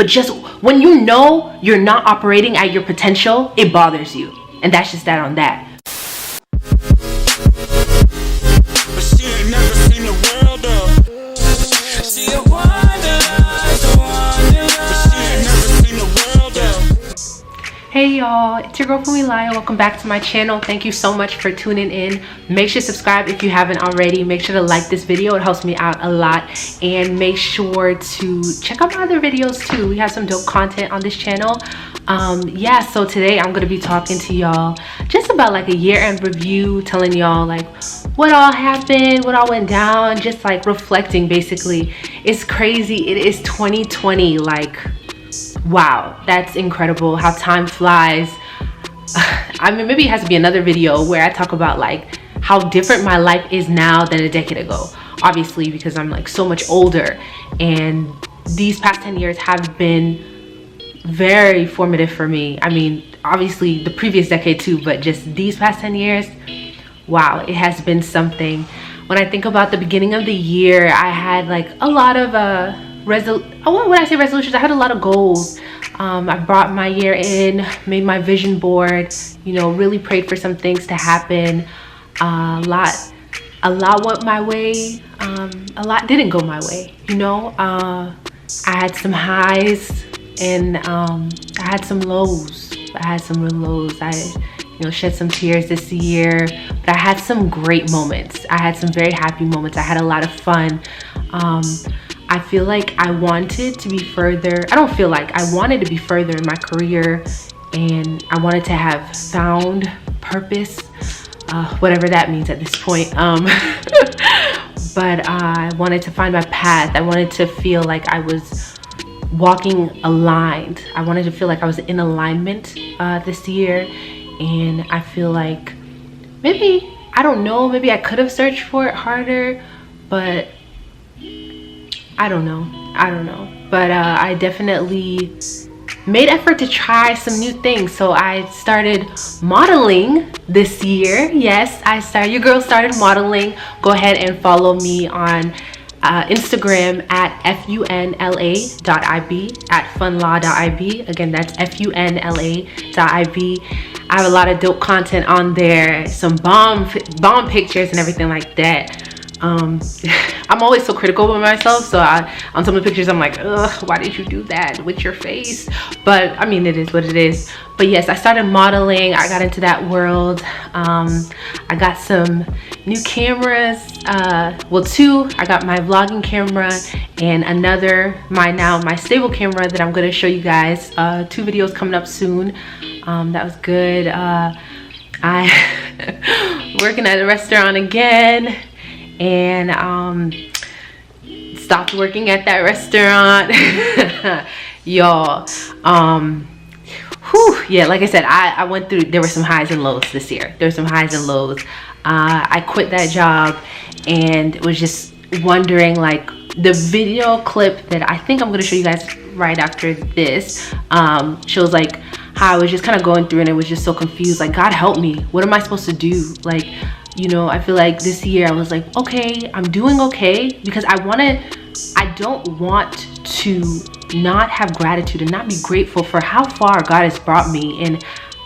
But just when you know you're not operating at your potential, it bothers you. And that's just that on that. Hey y'all, it's your girl Funmi-Layo. Welcome back to my channel. Thank you so much for tuning in. Make sure to subscribe if you haven't already. Make sure to like this video, it helps me out a lot. And make sure to check out my other videos too. We have some dope content on this channel. Yeah, so today I'm gonna be talking to y'all just about like a year-end review, telling y'all like what all happened, what all went down, just like reflecting basically. It's crazy, it is 2020, like wow, that's incredible how time flies. I mean, maybe it has to be another video where I talk about like how different my life is now than a decade ago, obviously because I'm like so much older, and these past 10 years have been very formative for me. I mean, obviously the previous decade too, but just these past 10 years, wow, it has been something. When I think about the beginning of the year, I had like a lot of when I say resolutions, I had a lot of goals. I brought my year in, made my vision board, you know, really prayed for some things to happen. A lot went my way, a lot didn't go my way, you know. I had some highs and I had some lows. I had some real lows. I shed some tears this year, but I had some great moments. I had some very happy moments. I had a lot of fun. I feel like I wanted to be further. I don't feel like I wanted to be further in my career, and I wanted to have found purpose, whatever that means at this point. But I wanted to find my path. I wanted to feel like I was walking aligned. I wanted to feel like I was in alignment this year, and I feel like maybe, I don't know, maybe I could have searched for it harder, but I don't know, but I definitely made effort to try some new things. So I started modeling this year. Yes, your girl started modeling. Go ahead and follow me on Instagram at funla.ib, at funla.ib. Again, that's funla.ib. I have a lot of dope content on there, some bomb pictures and everything like that. I'm always so critical of myself, so on some of the pictures I'm like, ugh, why did you do that with your face? But I mean, it is what it is. But yes, I started modeling. I got into that world. I got some new cameras, well, two. I got my vlogging camera and another, my stable camera that I'm going to show you guys. 2 videos coming up soon. That was good. I working at a restaurant again, and stopped working at that restaurant. Y'all, yeah, like I said, I went through, there were some highs and lows this year. There were some highs and lows. I quit that job and was just wondering, like, the video clip that I think I'm going to show you guys right after this shows like how I was just kind of going through, and it was just so confused, like, God help me, what am I supposed to do? Like, you know, I feel like this year I was like, okay, I'm doing okay, because I don't want to not have gratitude and not be grateful for how far God has brought me and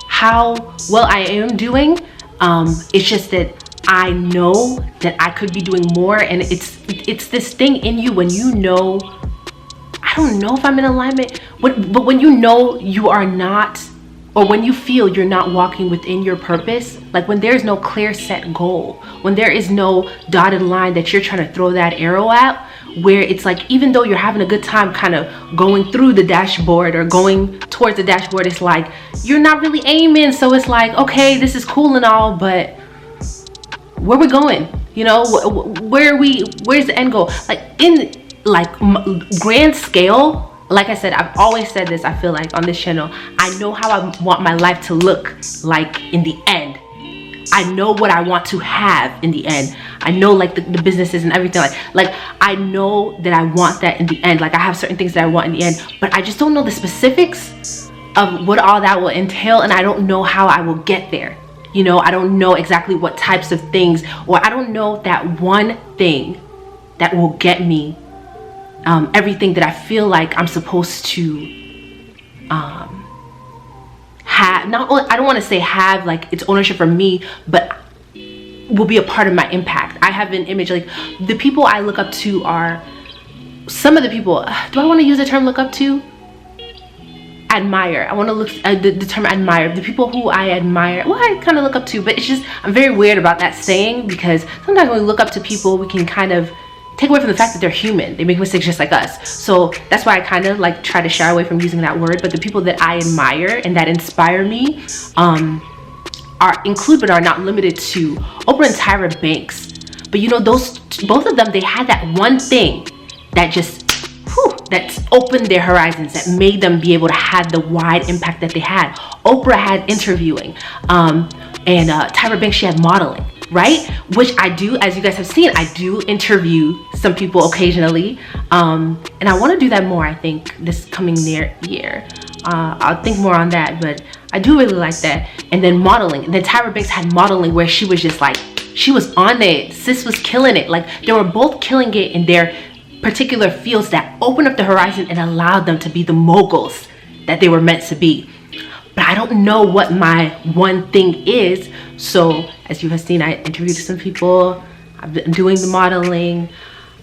how well I am doing. It's just that I know that I could be doing more, and it's this thing in you when you know, I don't know if I'm in alignment, but when you know you are not, or when you feel you're not walking within your purpose, like when there's no clear set goal, when there is no dotted line that you're trying to throw that arrow at, where it's like, even though you're having a good time kind of going through the dashboard or going towards the dashboard, it's like you're not really aiming. So it's like, okay, this is cool and all, but where we going? You know, where's the end goal? Like, in like grand scale, like I said, I've always said this, I feel like on this channel, I know how I want my life to look like in the end. I know what I want to have in the end. I know like the businesses and everything, like I know that I want that in the end. Like I have certain things that I want in the end, but I just don't know the specifics of what all that will entail, and I don't know how I will get there. You know, I don't know exactly what types of things, or I don't know that one thing that will get me everything that I feel like I'm supposed to have. I don't want to say have like it's ownership for me, but will be a part of my impact. I have an image, like the people I look up to are some of the people, do I want to use the term look up to? Admire. I want to look the term admire. The people who I admire, well, I kind of look up to, but it's just, I'm very weird about that saying, because sometimes when we look up to people, we can kind of take away from the fact that they're human. They make mistakes just like us. So that's why I kind of like try to shy away from using that word. But the people that I admire and that inspire me include but are not limited to Oprah and Tyra Banks. But you know, those both of them, they had that one thing that just that opened their horizons, that made them be able to have the wide impact that they had. Oprah had interviewing, and Tyra Banks, she had modeling, right? Which I do, as you guys have seen, I do interview some people occasionally, and I want to do that more, I think, this coming near year. I'll think more on that, but I do really like that. And then modeling, and then Tyra Banks had modeling where she was just like, she was on it. Sis was killing it. Like, they were both killing it in their particular fields that opened up the horizon and allowed them to be the moguls that they were meant to be. But I don't know what my one thing is. So as you have seen, I interviewed some people. I've been doing the modeling.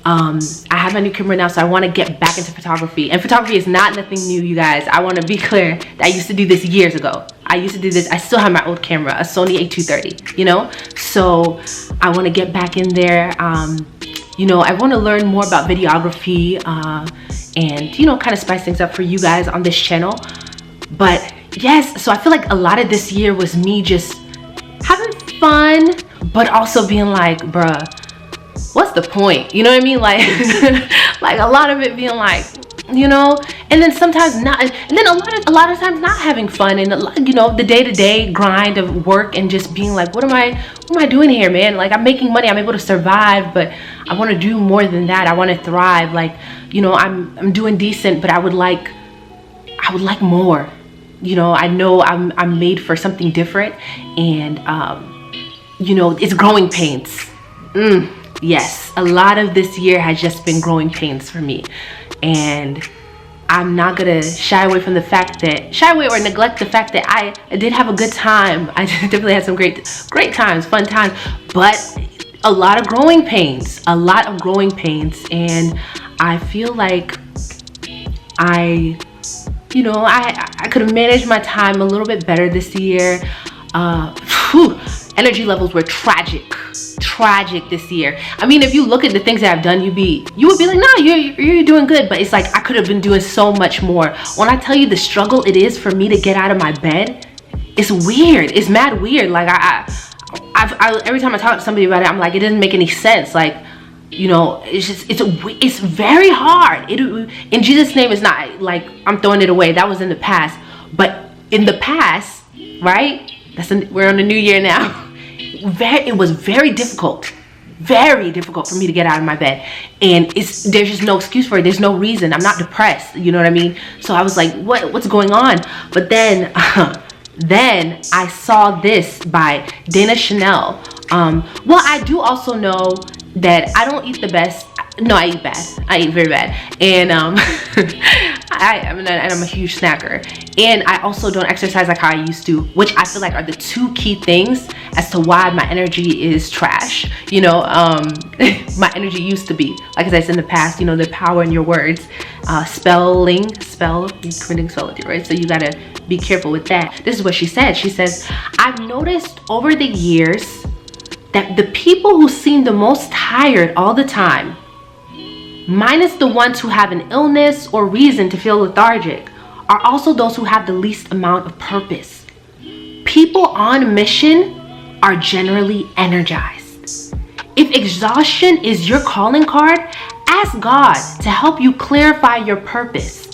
I have a new camera now, so I want to get back into photography. And photography is not nothing new, you guys. I want to be clear that I used to do this years ago. I used to do this. I still have my old camera, a Sony A230, you know? So I want to get back in there. You know, I want to learn more about videography and, you know, kind of spice things up for you guys on this channel. But yes, so I feel like a lot of this year was me just having fun, but also being like, bruh, what's the point? You know what I mean? Like, like a lot of it being like, you know, and then sometimes not, and then a lot of times not having fun, and you know, the day-to-day grind of work, and just being like, what am I doing here, man? Like, I'm making money, I'm able to survive, but I want to do more than that. I want to thrive. Like, you know, I'm doing decent, but I would like more. You know I'm made for something different, and you know, it's growing pains. Yes, a lot of this year has just been growing pains for me, and I'm not gonna shy away or neglect the fact that I did have a good time. I definitely had some great times, fun times, but a lot of growing pains, and I feel like I could have managed my time a little bit better this year. Energy levels were tragic this year. I mean, if you look at the things that I've done, you would be like, no, you're doing good. But it's like, I could have been doing so much more. When I tell you the struggle it is for me to get out of my bed, it's weird. It's mad weird. Like, I every time I talk to somebody about it, I'm like, it doesn't make any sense. Like, you know, it's very hard. In Jesus' name, it's not like I'm throwing it away. That was in the past. But in the past, right? We're on the new year now. It was very difficult for me to get out of my bed, and there's just no excuse for it. There's no reason. I'm not depressed, you know what I mean? So I was like, what's going on? But then then I saw this by Dana Chanel. Well, I do also know that I don't eat the best. No, I eat bad. I eat very bad, and I'm a huge snacker, and I also don't exercise like how I used to, which I feel like are the two key things as to why my energy is trash. You know, my energy used to be, like as I said in the past, you know, the power in your words. Committing spellity, right? So you gotta be careful with that. This is what she said. She says, I've noticed over the years that the people who seem the most tired all the time, minus the ones who have an illness or reason to feel lethargic, are also those who have the least amount of purpose. People on mission are generally energized. If exhaustion is your calling card, ask God to help you clarify your purpose,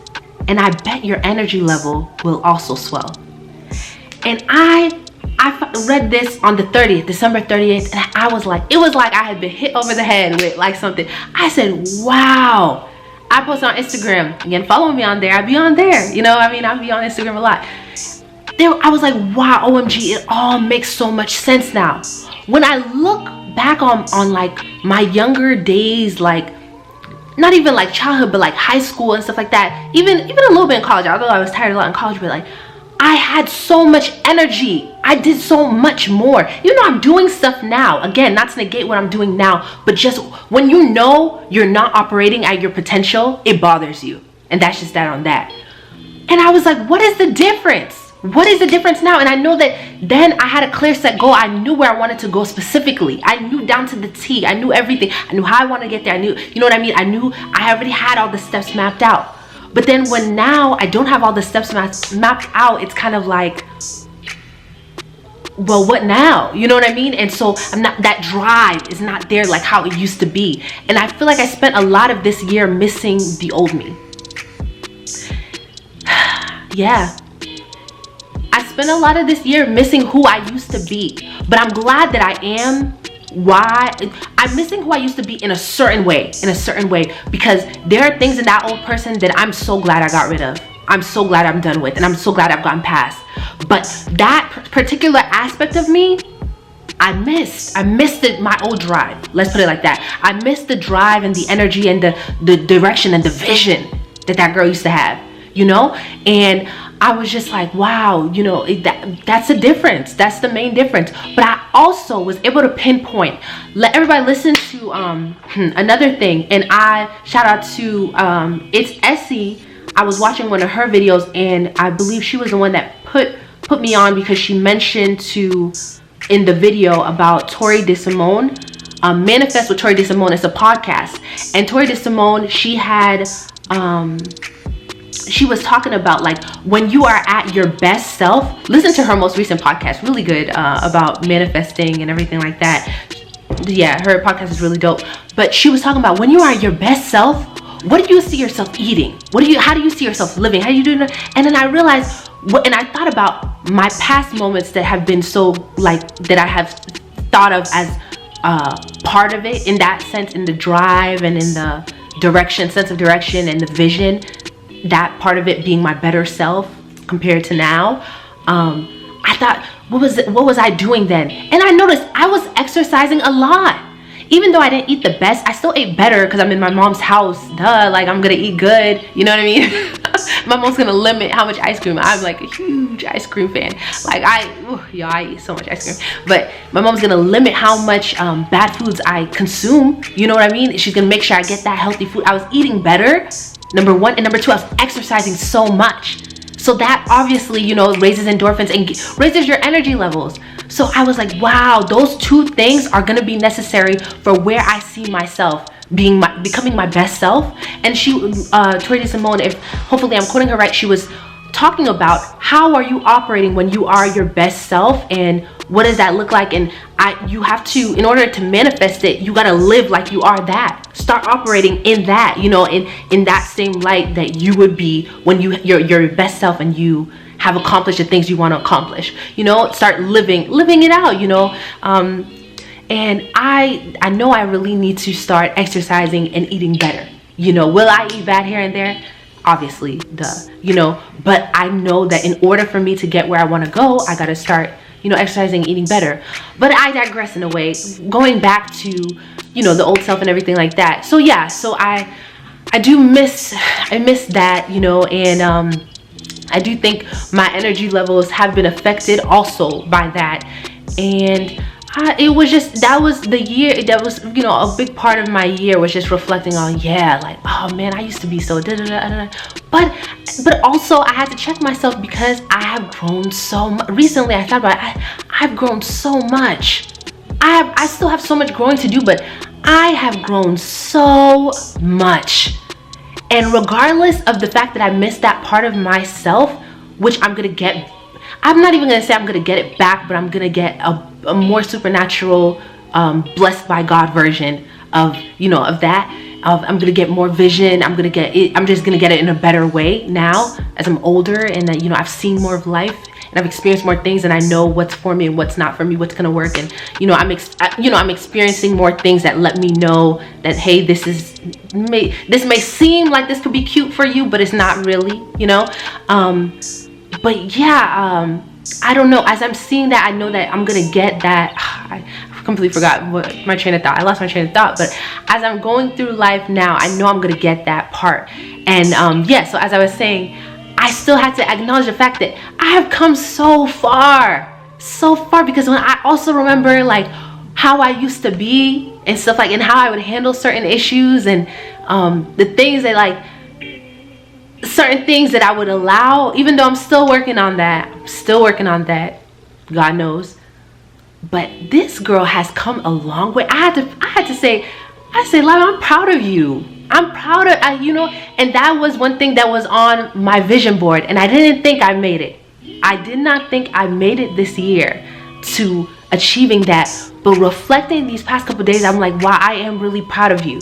and I bet your energy level will also swell. And I read this on the 30th, December 30th, and I was like, it was like I had been hit over the head with like something. I said, wow. I post on Instagram. Again, follow me on there. I be on there. You know, I mean, I be on Instagram a lot. I was like, wow, OMG, it all makes so much sense now. When I look back on like my younger days, like not even like childhood, but like high school and stuff like that, even a little bit in college, although I was tired a lot in college, but like I had so much energy. I did so much more. You know, I'm doing stuff now, again, not to negate what I'm doing now, but just when you know you're not operating at your potential, it bothers you. And that's just that on that. And I was like, what is the difference? What is the difference now? And I know that then I had a clear set goal. I knew where I wanted to go specifically. I knew down to the T. I knew everything. I knew how I wanted to get there. I knew, you know what I mean? I knew I already had all the steps mapped out. But then when now I don't have all the steps mapped out, it's kind of like, well, what now? You know what I mean? And so that drive is not there like how it used to be. And I feel like I spent a lot of this year missing the old me. Yeah. I spent a lot of this year missing who I used to be. But I'm glad that I am. Why? I'm missing who I used to be in a certain way, because there are things in that old person that I'm so glad I got rid of. I'm so glad I'm done with, and I'm so glad I've gotten past. But that particular aspect of me, I missed my old drive. Let's put it like that. I missed the drive and the energy and the direction and the vision that girl used to have, you know? And I was just like, wow, you know, that's the difference. That's the main difference. But I also was able to pinpoint. Let everybody listen to another thing. And I shout out to it's Essie. I was watching one of her videos, and I believe she was the one that put me on, because she mentioned in the video about Tori DeSimone. Manifest with Tori DeSimone. It's a podcast, and Tori DeSimone, she was talking about like when you are at your best self. Listen to her most recent podcast, really good, about manifesting and everything like that. Yeah, her podcast is really dope. But she was talking about when you are your best self, what do you see yourself eating? How do you see yourself living? How do you do it? And then I realized, and I thought about my past moments that have been so like, that I have thought of as part of it, in that sense, in the drive and in the direction, sense of direction and the vision, that part of it being my better self compared to now. I thought, what was I doing then? And I noticed I was exercising a lot. Even though I didn't eat the best, I still ate better because I'm in my mom's house. Duh, like I'm gonna eat good. You know what I mean? My mom's gonna limit how much ice cream. I'm like a huge ice cream fan. Like I eat so much ice cream. But my mom's gonna limit how much bad foods I consume. You know what I mean? She's gonna make sure I get that healthy food. I was eating better, number one, and number two, I was exercising so much. So that obviously, you know, raises endorphins and raises your energy levels. So I was like, wow, those two things are gonna be necessary for where I see myself becoming my best self. And she, Tori DeSimone, if hopefully I'm quoting her right, she was talking about how are you operating when you are your best self, and what does that look like? And you have to, in order to manifest it, you gotta live like you are that. Start operating in that, you know, in that same light that you would be when you're your best self and you have accomplished the things you want to accomplish. You know, start living it out, you know. And I know I really need to start exercising and eating better. You know, will I eat bad here and there? Obviously, duh, you know, but I know that in order for me to get where I want to go, I got to start, you know, exercising, eating better. But I digress in a way, going back to, you know, the old self and everything like that. So yeah, so I miss that, you know, and I do think my energy levels have been affected also by that. And it was just, that was the year, that was, you know, a big part of my year was just reflecting on, yeah, like, oh man, I used to be so da-da-da-da-da. But also I had to check myself, because I have grown so much. Recently I thought about it, I've grown so much. I still have so much growing to do, but I have grown so much. And regardless of the fact that I missed that part of myself, which I'm gonna get, I'm not even gonna say I'm gonna get it back, but I'm gonna get a more supernatural, blessed by God version of, you know, of that. I'm gonna get more vision. I'm just gonna get it in a better way now as I'm older, and that, you know, I've seen more of life and I've experienced more things, and I know what's for me and what's not for me, what's gonna work. And you know, I'm experiencing more things that let me know that, hey, this may seem like this could be cute for you, but it's not really, you know. But yeah, I don't know, as I'm seeing that, I know that I'm gonna get that. I completely forgot what my train of thought. I lost my train of thought. But as I'm going through life now, I know I'm gonna get that part. And yeah, so as I was saying, I still had to acknowledge the fact that I have come so far, because when I also remember like how I used to be and stuff, like, and how I would handle certain issues, and the things that, like, certain things that I would allow, even though I'm still working on that. God knows. But this girl has come a long way. I had to say, Lila, I'm proud of you. I'm proud of, you know, and that was one thing that was on my vision board, and I didn't think I made it. I did not think I made it this year to achieving that. But reflecting these past couple days, I'm like, wow, I am really proud of you.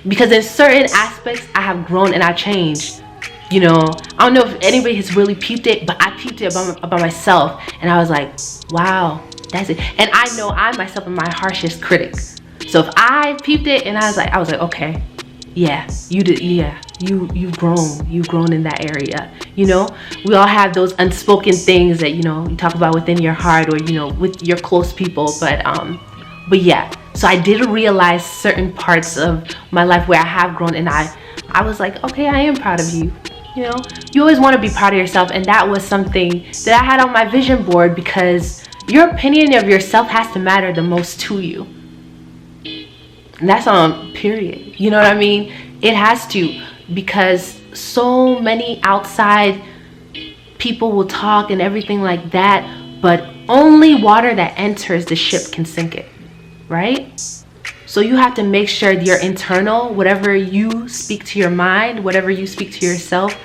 Because in certain aspects, I have grown and I changed. You know, I don't know if anybody has really peeped it, but I peeped it about myself, and I was like, wow, that's it. And I know I myself am my harshest critic. So if I peeped it and I was like, okay, yeah, you did, yeah, you've grown in that area. You know, we all have those unspoken things that, you know, you talk about within your heart, or, you know, with your close people. But yeah, so I did realize certain parts of my life where I have grown, and I was like, okay, I am proud of you. You know, you always want to be proud of yourself, and that was something that I had on my vision board, because your opinion of yourself has to matter the most to you. And that's on period. You know what I mean? It has to, because so many outside people will talk and everything like that, but only water that enters the ship can sink it, right? So you have to make sure your internal, whatever you speak to your mind, whatever you speak to yourself,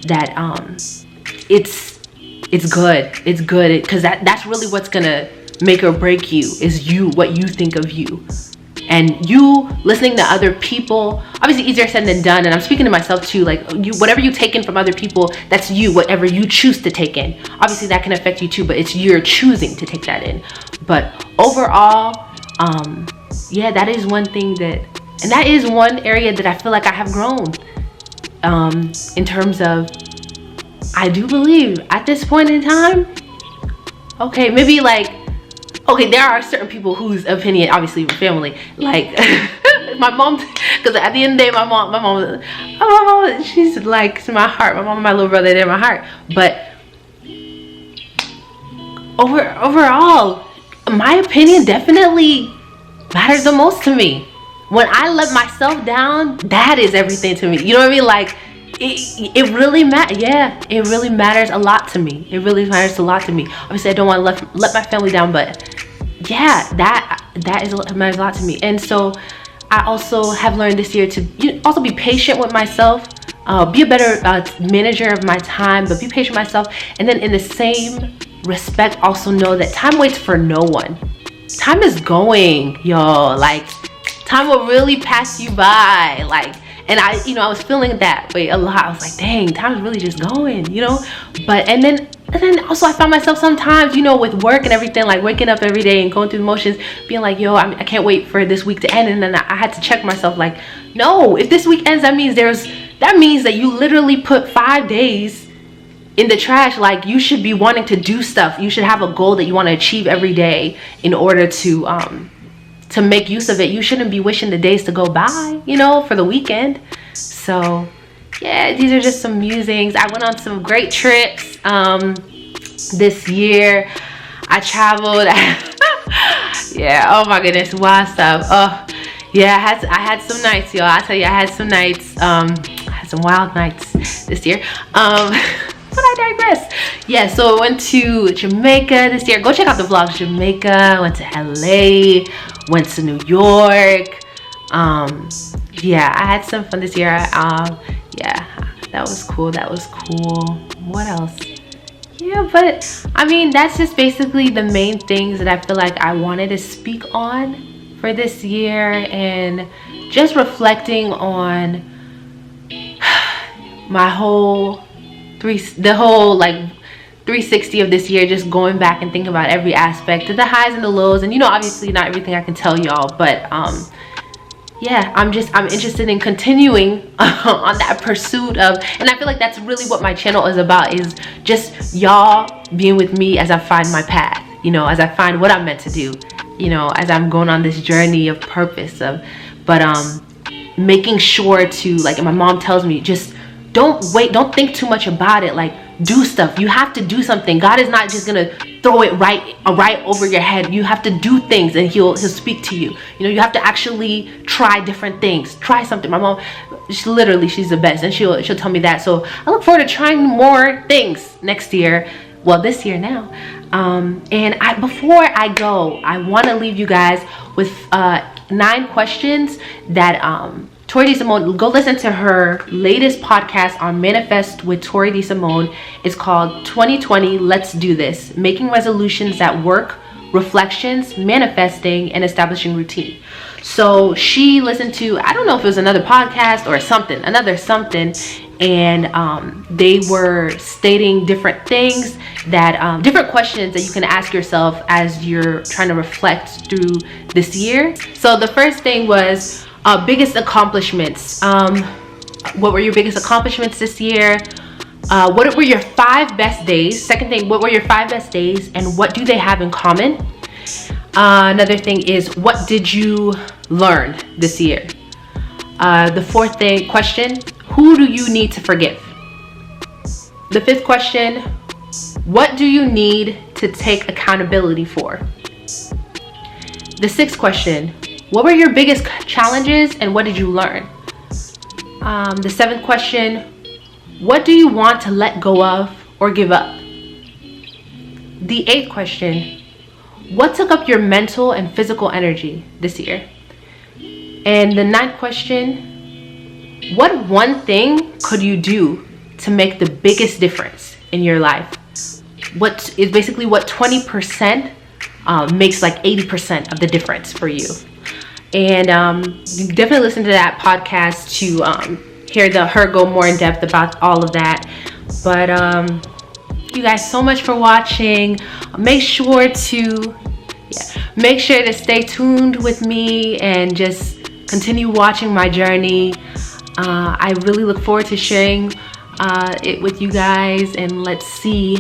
that it's good. It's good, because that's really what's gonna make or break you, is what you think of you. And you listening to other people, obviously easier said than done, and I'm speaking to myself too, like, whatever you take in from other people, that's you, whatever you choose to take in. Obviously that can affect you too, but it's you're choosing to take that in. But overall, yeah, that is one thing and that is one area that I feel like I have grown, in terms of, I do believe at this point in time, okay, maybe like, okay, there are certain people whose opinion, obviously family, like my mom, because at the end of the day, my mom, she's like my heart. My mom and my little brother, they're my heart. But overall, my opinion definitely matters the most to me. When I let myself down, that is everything to me. You know what I mean? Like, it really matters. Yeah, it really matters a lot to me. It really matters a lot to me. Obviously, I don't want to let my family down, but yeah, that matters a lot to me. And so I also have learned this year to also be patient with myself, be a better manager of my time, but be patient with myself. And then in the same respect, also know that time waits for no one. Time is going, y'all. Like, time will really pass you by. Like, and I was feeling that way a lot. I was like, dang, time is really just going, you know? But, and then also I found myself sometimes, you know, with work and everything, like waking up every day and going through the motions, being like, yo, I can't wait for this week to end. And then I had to check myself, like, no, if this week ends, that means that you literally put 5 days in the trash. Like, you should be wanting to do stuff. You should have a goal that you want to achieve every day in order to make use of it. You shouldn't be wishing the days to go by, you know, for the weekend. So yeah, these are just some musings. I went on some great trips this year. I traveled. Yeah, oh my goodness, wild stuff. Oh yeah, I had some nights, y'all. I tell you, I had some nights. I had some wild nights this year. But I digress. Yeah, so I went to Jamaica this year. Go check out the vlogs. Jamaica, went to LA, went to New York. Yeah, I had some fun this year. Yeah, that was cool. What else? Yeah, but I mean, that's just basically the main things that I feel like I wanted to speak on for this year, and just reflecting on my whole like 360 of this year, just going back and thinking about every aspect, the highs and the lows. And you know, obviously not everything I can tell y'all, but yeah, I'm interested in continuing on that pursuit of, and I feel like that's really what my channel is about, is just y'all being with me as I find my path, you know, as I find what I'm meant to do. you know, as I'm going on this journey of purpose making sure to, like, and my mom tells me, just don't think too much about it. Like, do stuff. You have to do something. God is not just gonna throw it right over your head. You have to do things, and he'll speak to you. You know, you have to actually try different things. Try something. My mom, she's the best, and she'll tell me that. So I look forward to trying more things next year. Well, this year now. And before I go, I want to leave you guys with 9 questions that Tori DeSimone, go listen to her latest podcast on Manifest with Tori DeSimone. It's called 2020 Let's Do This, Making Resolutions That Work, Reflections, Manifesting, and Establishing Routine. So she listened to, I don't know if it was another podcast or something, and they were stating different things that, different questions that you can ask yourself as you're trying to reflect through this year. So the first thing was, biggest accomplishments. What were your biggest accomplishments this year? What were your 5 best days? Second thing, what were your 5 best days, and what do they have in common? Another thing is, what did you learn this year? The fourth question, who do you need to forgive? The 5th question, what do you need to take accountability for? The 6th question, what were your biggest challenges and what did you learn? The 7th question, what do you want to let go of or give up? The 8th question, what took up your mental and physical energy this year? And the 9th question, what one thing could you do to make the biggest difference in your life? What is basically what 20% makes like 80% of the difference for you. And you definitely listen to that podcast to hear her go more in depth about all of that. But you guys so much for watching. Make sure to stay tuned with me and just continue watching my journey. I really look forward to sharing it with you guys, and let's see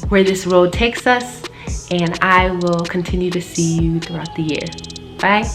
where this road takes us. And I will continue to see you throughout the year. Bye.